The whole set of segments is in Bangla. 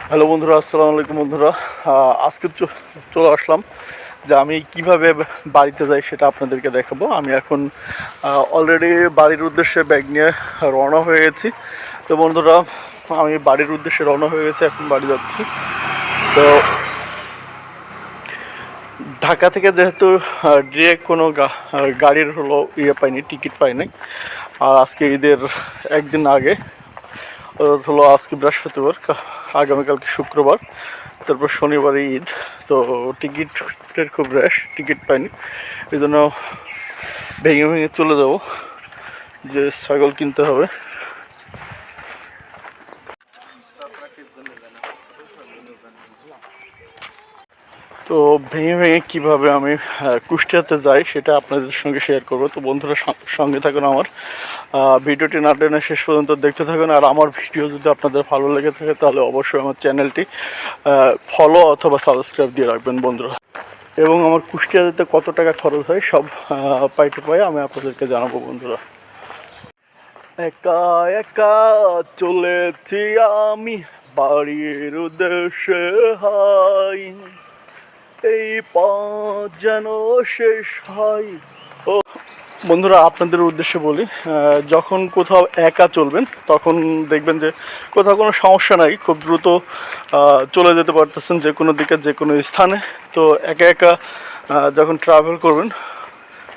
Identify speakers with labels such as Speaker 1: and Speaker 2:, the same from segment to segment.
Speaker 1: হ্যালো বন্ধুরা, আসসালামু আলাইকুম বন্ধুরা। আজকে চলে আসলাম যে আমি কিভাবে বাড়িতে যাই সেটা আপনাদেরকে দেখাবো। আমি এখন অলরেডি বাড়ির উদ্দেশ্যে ব্যাগ নিয়ে রওনা হয়ে গেছি। তো বন্ধুরা, আমি বাড়ির উদ্দেশ্যে রওনা হয়ে গেছি, এখন বাড়ি যাচ্ছি। তো ঢাকা থেকে যেহেতু ডিরেক্ট কোনো গাড়ির পাইনি, টিকিট পাইনি। আর আজকে ঈদের একদিন আগে হলো, আজকে বৃহস্পতিবার, আগামীকালকে শুক্রবার, তারপর শনিবারে ঈদ। তো টিকিটের খুব র্যাশ, টিকিট পাইনি। এই জন্য ভেঙে ভেঙে চলে যাব, যে ছাগল কিনতে হবে। তো ভেঙে ভেঙে কীভাবে আমি কুষ্টিয়াতে যাই সেটা আপনাদের সঙ্গে শেয়ার করব। তো বন্ধুরা, সঙ্গে থাকুন, আমার ভিডিওটি না টেনে শেষ পর্যন্ত দেখতে থাকুন। আর আমার ভিডিও যদি আপনাদের ভালো লেগে থাকে তাহলে অবশ্যই আমার চ্যানেলটি ফলো অথবা সাবস্ক্রাইব দিয়ে রাখবেন বন্ধুরা। এবং আমার কুষ্টিয়া যেতে কত টাকা খরচ হয় সব পাই টু পাই আমি আপনাদেরকে জানাবো বন্ধুরা। একা একা চলেছি আমি বাড়ির উদ্দেশ্যে, হাই এই পথ যেন শেষ হয়। ও বন্ধুরা, আপনাদের উদ্দেশ্যে বলি, যখন কোথাও একা চলবেন তখন দেখবেন যে কোথাও কোনো সমস্যা নাই, খুব দ্রুত চলে যেতে পারতেছেন যে কোনো দিকে, যে কোনো স্থানে। তো একা একা যখন ট্রাভেল করবেন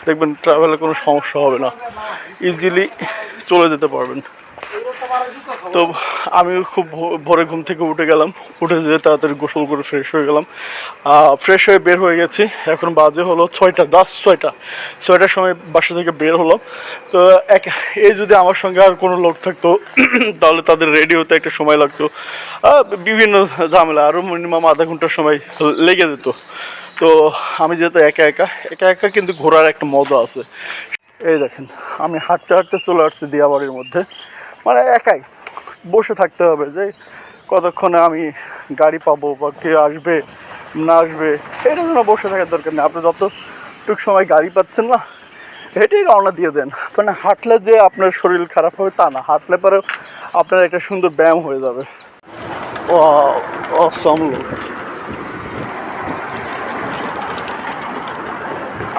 Speaker 1: দেখবেন ট্রাভেলে কোনো সমস্যা হবে না, ইজিলি চলে যেতে পারবেন। তো আমি খুব ভোরে ঘুম থেকে উঠে গেলাম, উঠে যেতে তাড়াতাড়ি গোসল করে ফ্রেশ হয়ে গেলাম। ফ্রেশ হয়ে বের হয়ে গেছি। এখন বাজে হলো 6টা, 6টার সময় বাসা থেকে বের হলাম। তো এই যদি আমার সঙ্গে আর কোনো লোক থাকতো তাহলে তাদের রেডি হতে একটা সময় লাগতো, বিভিন্ন ঝামেলা, আরও মিনিমাম আধা ঘন্টার সময় লেগে যেত। তো আমি যেহেতু একা একা কিন্তু ঘোরার একটা মজা আছে। এই দেখেন, আমি হাঁটতে হাঁটতে চলে আসছি দিয়াবাড়ির মধ্যে। মানে একাই বসে থাকতে হবে যে কতক্ষণে আমি গাড়ি পাবো বা কে আসবে না আসবে, এটা জন্য বসে থাকার দরকার নেই। আপনি যতটুক সময় গাড়ি পাচ্ছেন না, হেঁটেই রওনা দিয়ে দেন। মানে হাঁটলে যে আপনার শরীর খারাপ হবে তা না, হাঁটলে পরেও আপনার একটা সুন্দর ব্যায়াম হয়ে যাবে। অসম লোক।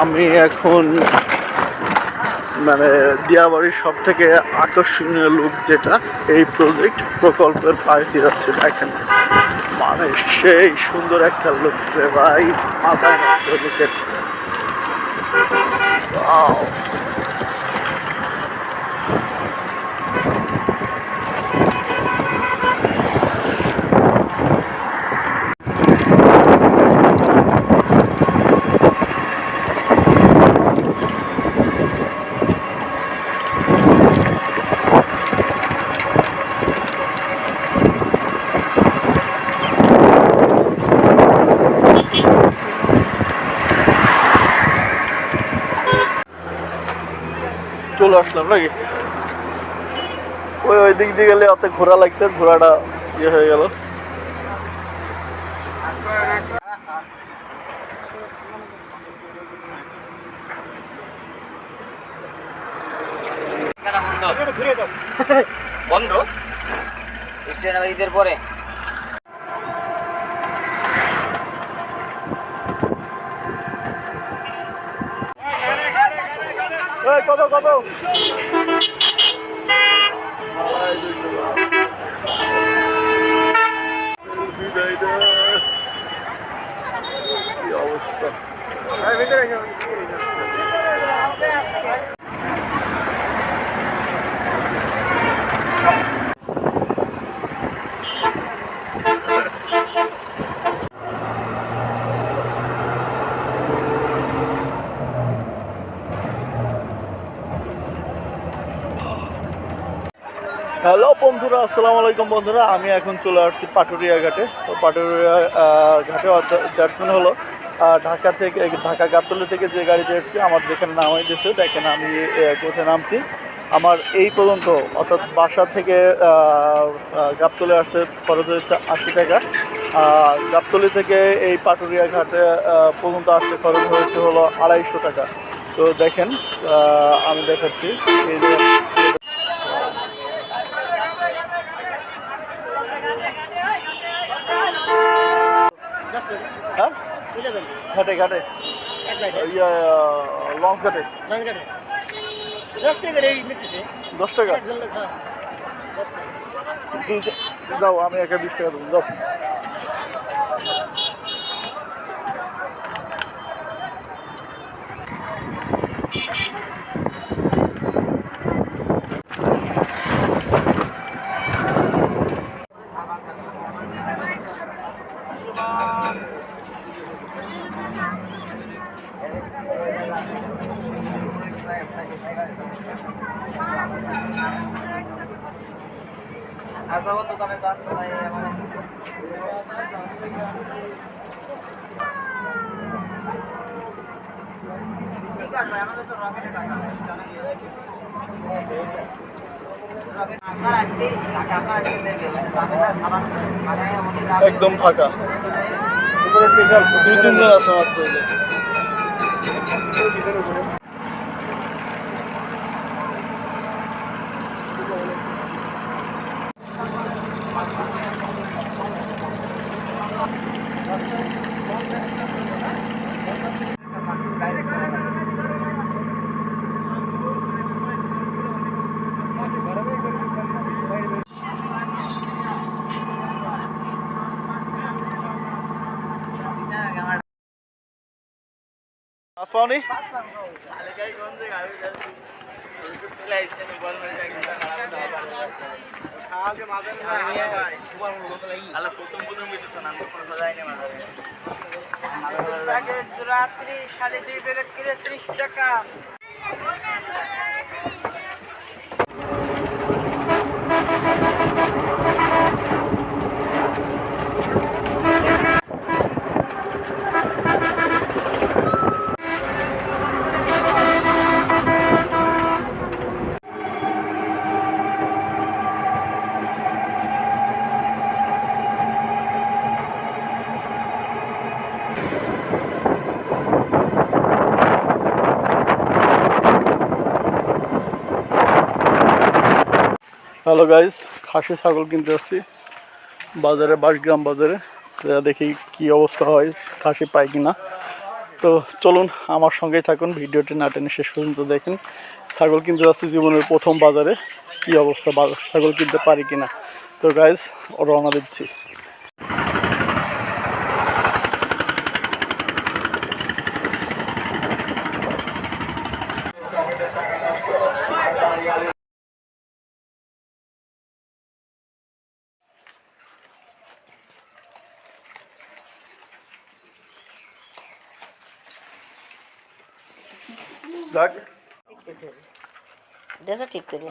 Speaker 1: আমি এখন মানে দিয়াবাড়ির সব থেকে আকর্ষণীয় লুক যেটা, এই প্রকল্পের পাশে যাচ্ছে, দেখেন মানে সেই সুন্দর একটা লুক রে ভাই, মাথায় নষ্ট লুকের। চলে আসলাম নাকি, ওই দিক দিয়ে গেলে অত ঘোরা লাগতো, ঘোরাটা ইয়ে হয়ে গেল।
Speaker 2: বন্ধ ঈদের পরে
Speaker 1: কত কত কি অবস্থা। হ্যালো বন্ধুরা, আসসালামু আলাইকুম বন্ধুরা। আমি এখন চলে আসছি পাটুরিয়া ঘাটে। তো পাটুরিয়া ঘাটে ব্যাটসম্যান হলো ঢাকা গাবতলী থেকে যে গাড়িতে এসেছি, আমার যেখানে নামাই দিয়েছে, দেখেন আমি কোথায় নামছি। আমার এই পর্যন্ত, অর্থাৎ বাসা থেকে গাবতলী আসতে খরচ হয়েছে 80 টাকা। গাবতলী থেকে এই পাটুরিয়া ঘাটে পর্যন্ত আসতে খরচ হয়েছে হলো 250 টাকা। তো দেখেন, আমি দেখাচ্ছি, এই যে হ্যাঁ ঘাটে ঘাটে ইয়া লঞ্চ ঘাটে 10 টাকা যাও আমি একা 20 টাকা দেবো যাও
Speaker 2: আচ্ছা বন্ধু তবে গান শোনাই আমার ঠিক আছে আমাদের তো রকেটে টাকা আপনার আজকে টাকা আপনার আজকে দেবে মানে যাবে না খাবার মানে উনি যাবে
Speaker 1: একদম ফাঁকা উপরে টিকার 2-3 জন আছে মাত্র মাছ পাওনি
Speaker 2: রাত্রি 2.5 প্যাকেট কিনে 30 টাকা
Speaker 1: হ্যালো গাইস খাসি ছাগল কিনতে আসছি বাজারে বাসগ্রাম বাজারে দেখি কি অবস্থা হয় খাসি পাই কিনা তো চলুন আমার সঙ্গেই থাকুন ভিডিওটি না টেনে শেষ পর্যন্ত দেখেন ছাগল কিনতে আসছি জীবনের প্রথম বাজারে কি অবস্থা ছাগল কিনতে পারি কিনা তো গাইস রওনা দিচ্ছি যাক
Speaker 3: দেশো ঠিক করে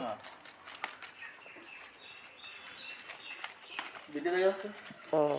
Speaker 1: ভিডিও আছে
Speaker 3: হুম